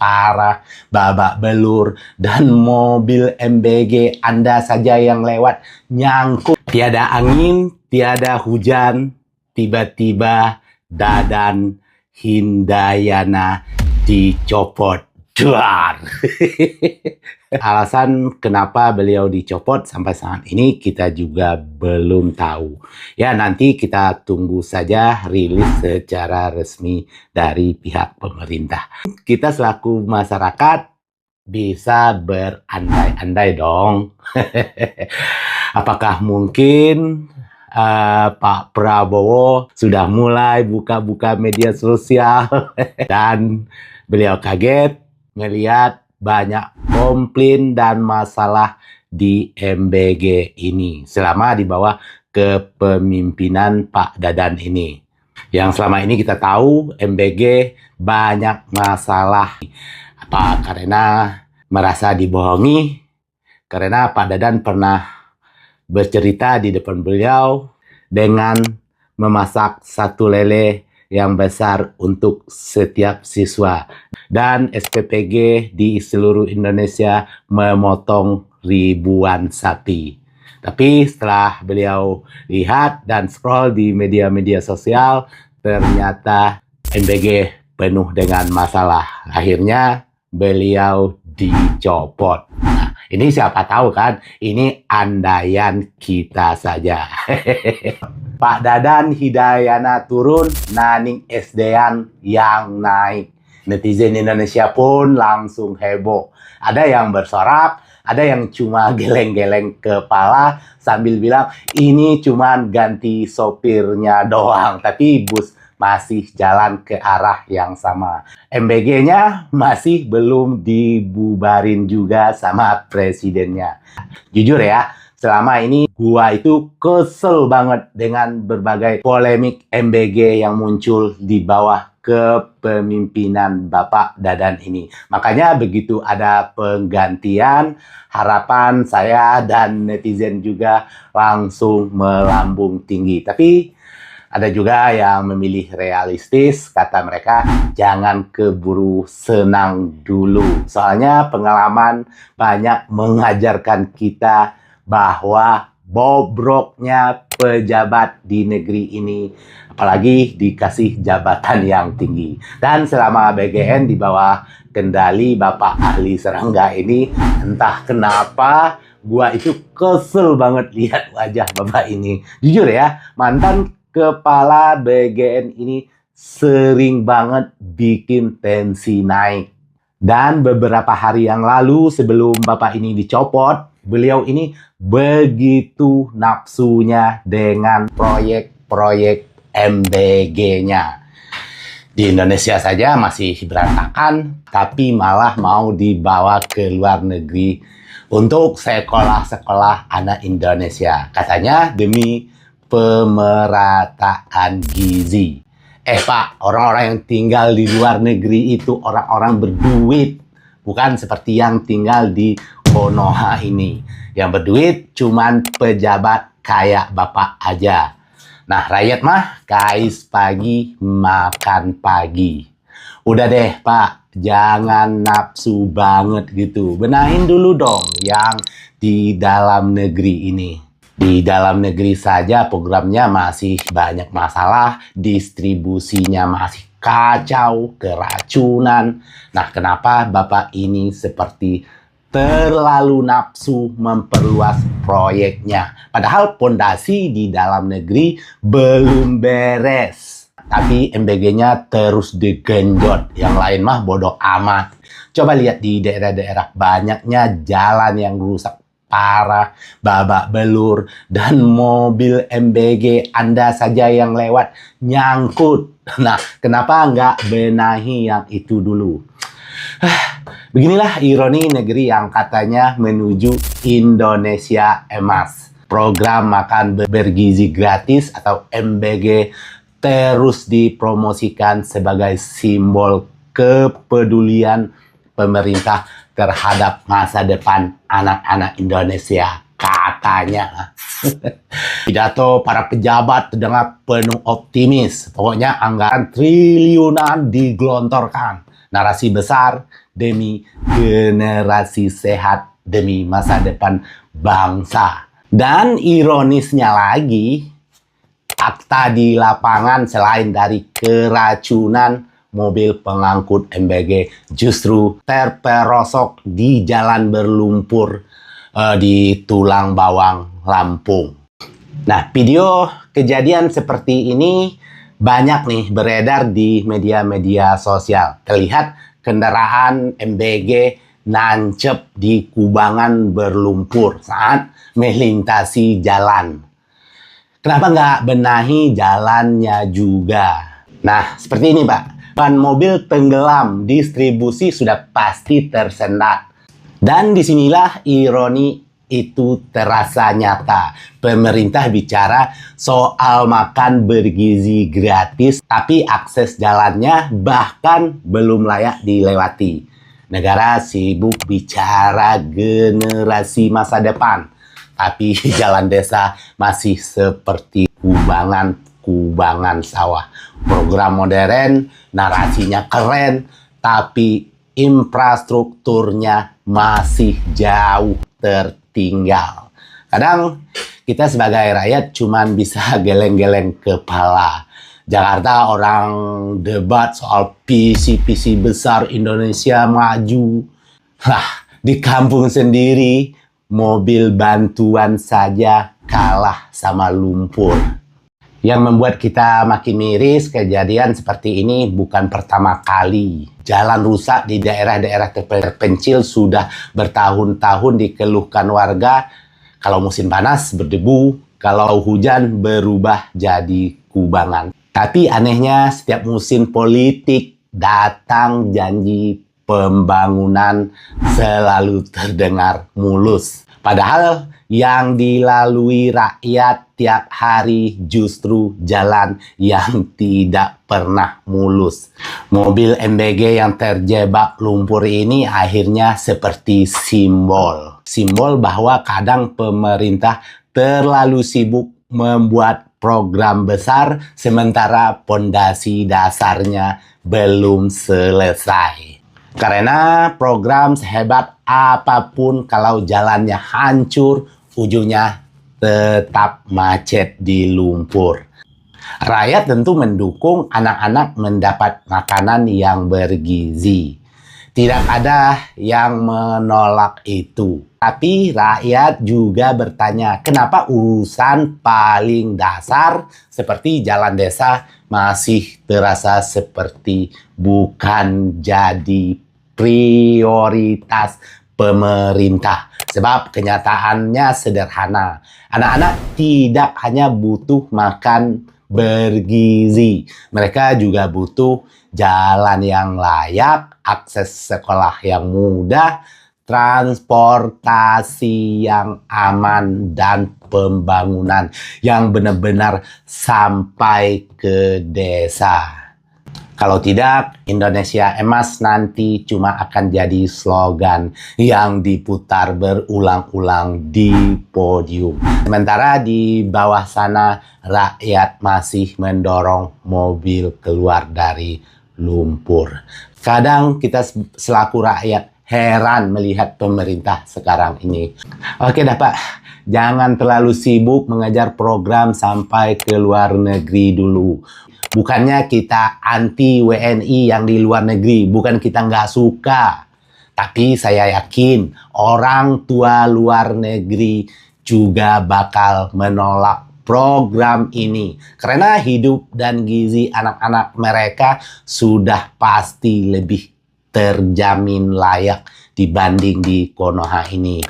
parah, babak belur, dan mobil MBG Anda saja yang lewat nyangkut. Tiada angin, tiada hujan, tiba-tiba Dadan Hindayana dicopot. Duar. Alasan kenapa beliau dicopot sampai saat ini kita juga belum tahu. Ya, nanti kita tunggu saja rilis secara resmi dari pihak pemerintah. Kita selaku masyarakat bisa berandai-andai dong. Apakah mungkin Pak Prabowo sudah mulai buka-buka media sosial dan beliau kaget melihat banyak komplain dan masalah di MBG ini selama di bawah kepemimpinan Pak Dadan ini. Yang selama ini kita tahu MBG banyak masalah. Apa karena merasa dibohongi? Karena Pak Dadan pernah bercerita di depan beliau dengan memasak satu lele yang besar untuk setiap siswa. Dan SPPG di seluruh Indonesia memotong ribuan sapi. Tapi setelah beliau lihat dan scroll di media-media sosial, ternyata MBG penuh dengan masalah. Akhirnya beliau dicopot. Nah, ini siapa tahu kan, ini andaian kita saja. Pak Dadan Hindayana turun, Naning SDan yang naik. Netizen Indonesia pun langsung heboh. Ada yang bersorak, ada yang cuma geleng-geleng kepala sambil bilang ini cuma ganti sopirnya doang, tapi bus masih jalan ke arah yang sama. MBG-nya masih belum dibubarin juga sama presidennya. Jujur ya, selama ini gua itu kesel banget dengan berbagai polemik MBG yang muncul di bawah kepemimpinan Bapak Dadan ini. Makanya begitu ada penggantian, harapan saya dan netizen juga langsung melambung tinggi. Tapi ada juga yang memilih realistis, kata mereka jangan keburu senang dulu. Soalnya pengalaman banyak mengajarkan kita bahwa bobroknya pejabat di negeri ini, apalagi dikasih jabatan yang tinggi. Dan selama BGN di bawah kendali Bapak Ahli Serangga ini, entah kenapa gua itu kesel banget lihat wajah Bapak ini. Jujur ya, mantan kepala BGN ini sering banget bikin tensi naik. Dan beberapa hari yang lalu sebelum Bapak ini dicopot, beliau ini begitu nafsunya dengan proyek-proyek MBG-nya. Di Indonesia saja masih berantakan, tapi malah mau dibawa ke luar negeri untuk sekolah-sekolah anak Indonesia. Katanya demi pemerataan gizi. Pak, orang-orang yang tinggal di luar negeri itu orang-orang berduit. Bukan seperti yang tinggal di Konoha ini. Yang berduit cuman pejabat kayak Bapak aja. Nah, rakyat mah kais pagi, makan pagi. Udah deh, Pak. Jangan nafsu banget gitu. Benahin dulu dong yang di dalam negeri ini. Di dalam negeri saja programnya masih banyak masalah, distribusinya masih kacau, keracunan. Nah, kenapa Bapak ini seperti terlalu nafsu memperluas proyeknya? Padahal pondasi di dalam negeri belum beres. Tapi MBG-nya terus digenjot. Yang lain mah bodoh amat. Coba lihat di daerah-daerah banyaknya jalan yang rusak parah, babak belur, dan mobil MBG Anda saja yang lewat nyangkut. Nah, kenapa nggak benahi yang itu dulu? Beginilah ironi negeri yang katanya menuju Indonesia Emas. Program makan bergizi gratis atau MBG terus dipromosikan sebagai simbol kepedulian pemerintah terhadap masa depan anak-anak Indonesia, katanya. Pidato para pejabat terdengar penuh optimis. Pokoknya anggaran triliunan digelontorkan. narasi besar demi generasi sehat demi masa depan bangsa. Dan ironisnya lagi, fakta di lapangan selain dari keracunan, mobil pengangkut MBG justru terperosok di jalan berlumpur di Tulang Bawang, Lampung. Nah, video kejadian seperti ini banyak nih beredar di media-media sosial. Terlihat kendaraan MBG nancep di kubangan berlumpur saat melintasi jalan. Kenapa nggak benahi jalannya juga? Nah, seperti ini Pak. Ban mobil tenggelam, distribusi sudah pasti tersendat. Dan disinilah ironi itu terasa nyata. Pemerintah bicara soal makan bergizi gratis, tapi akses jalannya bahkan belum layak dilewati. Negara sibuk bicara generasi masa depan, tapi jalan desa masih seperti kubangan sawah. Program modern, narasinya keren, tapi infrastrukturnya masih jauh tertinggal. Kadang kita sebagai rakyat cuman bisa geleng-geleng kepala. Jakarta orang debat soal visi-visi besar Indonesia maju. Lah, di kampung sendiri mobil bantuan saja kalah sama lumpur. Yang membuat kita makin miris, kejadian seperti ini bukan pertama kali. Jalan rusak di daerah-daerah terpencil sudah bertahun-tahun dikeluhkan warga. Kalau musim panas berdebu, kalau hujan berubah jadi kubangan. Tapi anehnya setiap musim politik datang janji pembangunan selalu terdengar mulus. Padahal yang dilalui rakyat tiap hari justru jalan yang tidak pernah mulus. Mobil MBG yang terjebak lumpur ini akhirnya seperti simbol. Simbol bahwa kadang pemerintah terlalu sibuk membuat program besar sementara pondasi dasarnya belum selesai. Karena program sehebat apapun kalau jalannya hancur, ujungnya tetap macet di lumpur. Rakyat tentu mendukung anak-anak mendapat makanan yang bergizi. Tidak ada yang menolak itu. Tapi rakyat juga bertanya, kenapa urusan paling dasar seperti jalan desa masih terasa seperti bukan jadi prioritas pemerintah? Sebab kenyataannya sederhana. Anak-anak tidak hanya butuh makan bergizi. Mereka juga butuh jalan yang layak, akses sekolah yang mudah, transportasi yang aman, dan pembangunan yang benar-benar sampai ke desa. Kalau tidak, Indonesia Emas nanti cuma akan jadi slogan yang diputar berulang-ulang di podium. Sementara di bawah sana, rakyat masih mendorong mobil keluar dari lumpur. Kadang kita selaku rakyat heran melihat pemerintah sekarang ini. Oke dah Pak, jangan terlalu sibuk mengejar program sampai ke luar negeri dulu. Bukannya kita anti WNI yang di luar negeri, bukan kita nggak suka. Tapi saya yakin orang tua luar negeri juga bakal menolak program ini. Karena hidup dan gizi anak-anak mereka sudah pasti lebih terjamin layak dibanding di Konoha ini.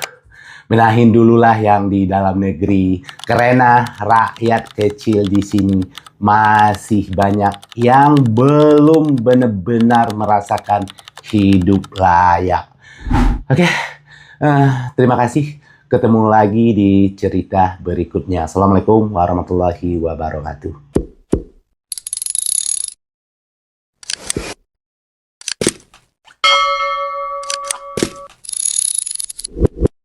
Benahin dululah yang di dalam negeri, karena rakyat kecil di sini masih banyak yang belum benar-benar merasakan hidup layak. Oke, terima kasih. Ketemu lagi di cerita berikutnya. Assalamualaikum warahmatullahi wabarakatuh.